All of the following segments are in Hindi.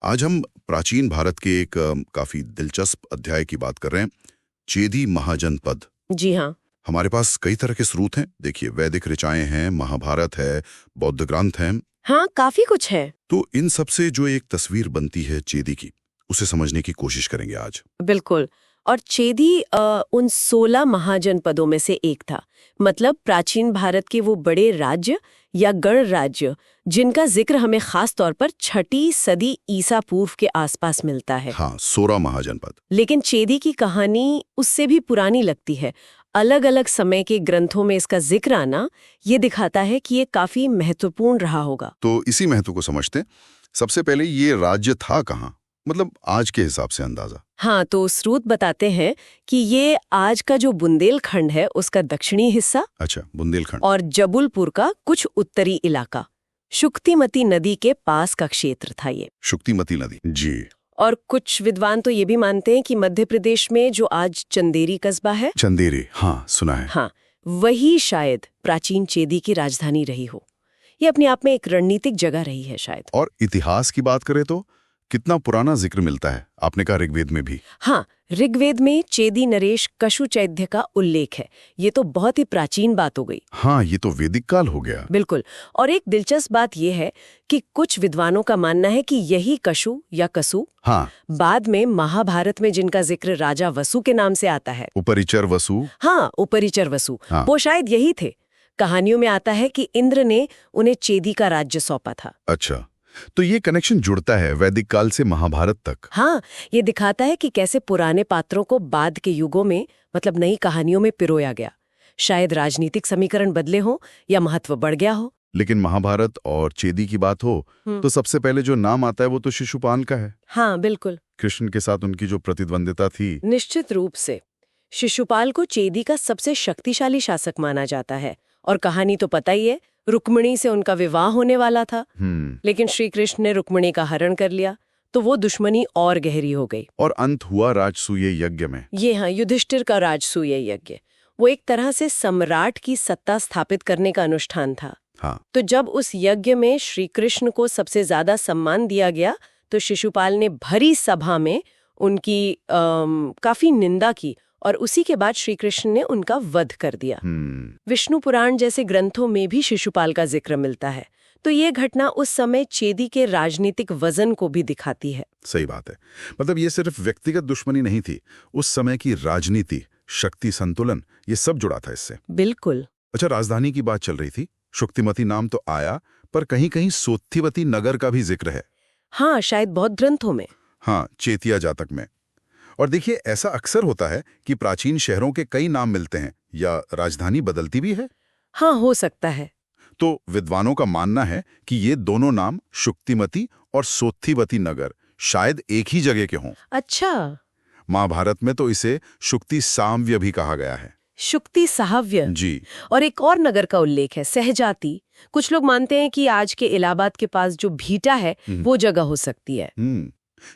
आज हम प्राचीन भारत के एक काफी दिलचस्प अध्याय की बात कर रहे हैं। चेदी महाजनपद। जी हाँ। हमारे पास कई तरह के स्रोत हैं। देखिए, वैदिक ऋचाएं हैं, महाभारत है, बौद्ध ग्रंथ हैं। हाँ, काफी कुछ है। तो इन सब से जो एक तस्वीर बनती है चेदी की, उसे समझने की कोशिश करेंगे आज। बिल्कुल। और चेदी उन 16 महाजनपदों में से एक था। मतलब प्राचीन भारत के वो बड़े राज्य या गण राज्य जिनका जिक्र हमें खास तौर पर 6ठी सदी ईसा पूर्व के आसपास मिलता है। हाँ, 16 महाजनपद। लेकिन चेदी की कहानी उससे भी पुरानी लगती है। अलग अलग समय के ग्रंथों में इसका जिक्र आना ये दिखाता है कि ये काफी महत्वपूर्ण रहा होगा। तो इसी महत्व को समझते हैं। सबसे पहले ये राज्य था कहाँ, मतलब आज के हिसाब से अंदाजा। हाँ, तो स्रोत बताते हैं कि ये आज का जो बुंदेलखंड है उसका दक्षिणी हिस्सा। अच्छा, बुंदेलखंड। और जबलपुर का कुछ उत्तरी इलाका, शुक्तिमती नदी के पास का क्षेत्र था ये। शुक्तिमती नदी, जी। और कुछ विद्वान तो ये भी मानते हैं कि मध्य प्रदेश में जो आज चंदेरी कस्बा है, चंदेरी, हाँ सुना है। हाँ, वही शायद प्राचीन चेदी की राजधानी रही हो। ये अपने आप में एक रणनीतिक जगह रही है शायद। और इतिहास की बात करें तो कितना पुराना जिक्र मिलता है, आपने कहा ऋग्वेद में भी। हाँ, ऋग्वेद में चेदी नरेश कशु चैद्य का उल्लेख है। ये तो बहुत ही प्राचीन बात हो गई। हाँ, ये तो वैदिक काल हो गया। बिल्कुल। और एक दिलचस्प बात यह है कि कुछ विद्वानों का मानना है कि यही कशु या कसु, हाँ, बाद में महाभारत में जिनका जिक्र राजा वसु के नाम से आता है, उपरिचर वसु। हाँ, उपरिचर वसु, हाँ। वो शायद यही थे। कहानियों में आता है कि इंद्र ने उन्हें चेदी का राज्य सौंपा था। अच्छा, तो ये कनेक्शन जुड़ता है वैदिक काल से महाभारत तक। हाँ, ये दिखाता है कि कैसे पुराने पात्रों को बाद के युगों में, मतलब नई कहानियों में पिरोया गया। शायद राजनीतिक समीकरण बदले हों या महत्व बढ़ गया हो। लेकिन महाभारत और चेदी की बात हो तो सबसे पहले जो नाम आता है वो तो शिशुपाल का है। हाँ, बिल्कुल। कृष्ण के साथ उनकी जो प्रतिद्वंदिता थी। निश्चित रूप से शिशुपाल को चेदी का सबसे शक्तिशाली शासक माना जाता है। और कहानी तो पता ही है, रुक्मिणी से उनका विवाह होने वाला था। लेकिन श्री कृष्ण ने रुक्मिणी का हरण कर लिया, तो वो दुश्मनी और गहरी हो गई। और अंत हुआ राजसूय यज्ञ में। ये हाँ, युधिष्ठिर का राजसूय यज्ञ। वो एक तरह से सम्राट की सत्ता स्थापित करने का अनुष्ठान था। हाँ। तो जब उस यज्ञ में श्री कृष्ण को सबसे ज्यादा सम्मान दिया गया, तो शिशुपाल ने भरी सभा में उनकी काफी निंदा की और उसी के बाद श्री कृष्ण ने उनका वध कर दिया। विष्णु पुराण जैसे ग्रंथों में भी शिशुपाल का जिक्र मिलता है। तो ये घटना उस समय चेदी के राजनीतिक वजन को भी दिखाती है। सही बात है। मतलब ये सिर्फ व्यक्तिगत दुश्मनी नहीं थी, उस समय की राजनीति, शक्ति संतुलन, ये सब जुड़ा था इससे। बिल्कुल। अच्छा, राजधानी की बात चल रही थी। शुक्तिमती नाम तो आया, पर कहीं कहीं सोत्थिवती नगर का भी जिक्र है। हाँ, शायद बहुत ग्रंथों में। हाँ, चेतिया जातक में। और देखिए, ऐसा अक्सर होता है कि प्राचीन शहरों के कई नाम मिलते हैं या राजधानी बदलती भी है। हाँ, हो सकता है। तो विद्वानों का मानना है कि ये दोनों नाम शुक्तिमती और सोत्थिवती नगर शायद एक ही जगह के हों। अच्छा। महाभारत में तो इसे शुक्ति साम्य भी कहा गया है। शुक्ति साहव्य जी। और एक और नगर का उल्लेख है, सहजाति। कुछ लोग मानते हैं कि आज के इलाहाबाद के पास जो भीटा है वो जगह हो सकती है।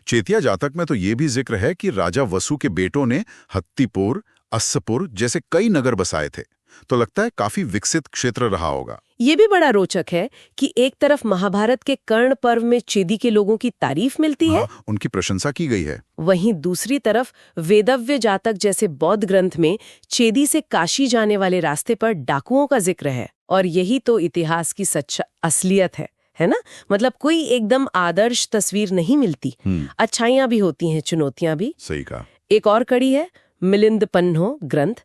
चेतिया जातक में तो ये भी जिक्र है कि राजा वसु के बेटों ने हत्तीपुर, अस्सपुर जैसे कई नगर बसाए थे। तो लगता है काफी विकसित क्षेत्र रहा होगा। ये भी बड़ा रोचक है कि एक तरफ महाभारत के कर्ण पर्व में चेदी के लोगों की तारीफ मिलती है, उनकी प्रशंसा की गई है। वहीं दूसरी तरफ वेदव्य जातक जैसे बौद्ध ग्रंथ में चेदी से काशी जाने वाले रास्ते पर डाकुओं का जिक्र है। और यही तो इतिहास की सच्चा असलियत है ना। मतलब कोई एकदम आदर्श तस्वीर नहीं मिलती। अच्छाइयां भी होती हैं, चुनौतियां भी। सही कहा। एक और कड़ी है मिलिंद पन्हो ग्रंथ।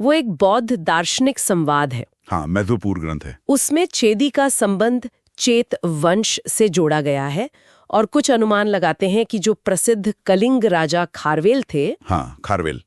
वो एक बौद्ध दार्शनिक संवाद है। हाँ, महत्वपूर्ण ग्रंथ है। उसमें चेदी का संबंध चेत वंश से जोड़ा गया है और कुछ अनुमान लगाते हैं कि जो प्रसिद्ध कलिंग राजा खारवेल थे, हाँ, खारवेल,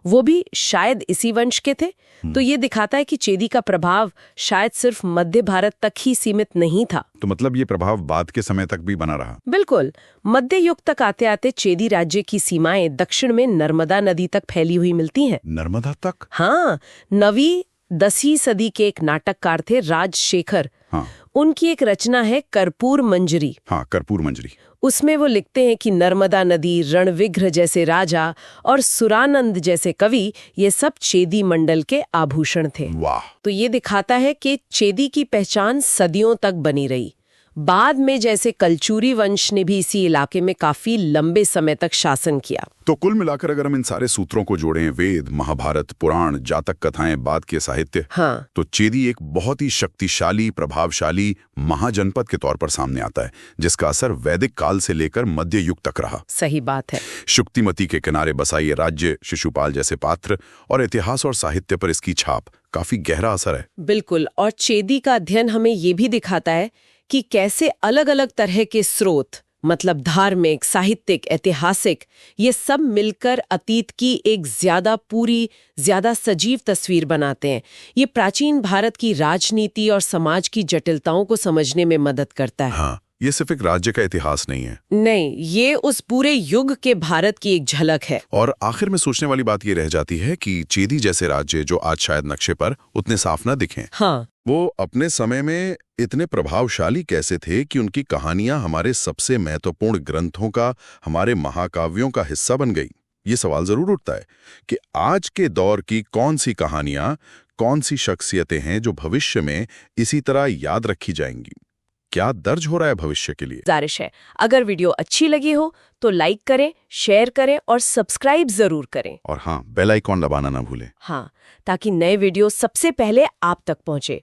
वो भी शायद इसी वंश के थे। तो ये दिखाता है कि चेदी का प्रभाव शायद सिर्फ मध्य भारत तक ही सीमित नहीं था। तो मतलब ये प्रभाव बाद के समय तक भी बना रहा। बिल्कुल। मध्य युग तक आते आते चेदी राज्य की सीमाएं दक्षिण में नर्मदा नदी तक फैली हुई मिलती हैं। नर्मदा तक? हाँ, 9वीं-10वीं सदी के एक नाटककार थे राजशेखर। हाँ। उनकी एक रचना है कर्पूर मंजरी। हाँ, कर्पूर मंजरी। उसमें वो लिखते हैं कि नर्मदा नदी, रणविग्रह जैसे राजा और सुरानंद जैसे कवि, ये सब चेदी मंडल के आभूषण थे। वाह। तो ये दिखाता है कि चेदी की पहचान सदियों तक बनी रही। बाद में जैसे कलचुरी वंश ने भी इसी इलाके में काफी लंबे समय तक शासन किया। तो कुल मिलाकर अगर हम इन सारे सूत्रों को जोड़ें, वेद, महाभारत, पुराण, जातक कथाएं, बाद के साहित्य, हाँ, तो चेदी एक बहुत ही शक्तिशाली, प्रभावशाली महाजनपद के तौर पर सामने आता है, जिसका असर वैदिक काल से लेकर मध्य युग तक रहा। सही बात है। शुक्तिमती के किनारे बसा ये राज्य, शिशुपाल जैसे पात्र और इतिहास और साहित्य पर इसकी छाप, काफी गहरा असर है। बिल्कुल। और चेदी का अध्ययन हमें ये भी दिखाता है कि कैसे अलग अलग तरह के स्रोत, मतलब धार्मिक, साहित्यिक, ऐतिहासिक, ये सब मिलकर अतीत की एक ज्यादा सजीव तस्वीर बनाते हैं। ये प्राचीन भारत की राजनीति और समाज की जटिलताओं को समझने में मदद करता है। हाँ, ये सिर्फ एक राज्य का इतिहास नहीं है। नहीं, ये उस पूरे युग के भारत की एक झलक है। और आखिर में सोचने वाली बात ये रह जाती है कि चेदी जैसे राज्य, जो आज शायद नक्शे पर उतने साफ न दिखें, हाँ, वो अपने समय में इतने प्रभावशाली कैसे थे कि उनकी कहानियां हमारे सबसे महत्वपूर्ण ग्रंथों का, हमारे महाकाव्यों का हिस्सा बन गई। ये सवाल जरूर उठता है कि आज के दौर की कौन सी कहानियां, कौन सी शख्सियतें हैं जो भविष्य में इसी तरह याद रखी जाएंगी। क्या दर्ज हो रहा है भविष्य के लिए? गुजारिश है, अगर वीडियो अच्छी लगी हो तो लाइक करें, शेयर करें और सब्सक्राइब जरूर करें। और हाँ, बेल आइकॉन दबाना ना भूलें। हाँ, ताकि नए वीडियो सबसे पहले आप तक पहुंचे।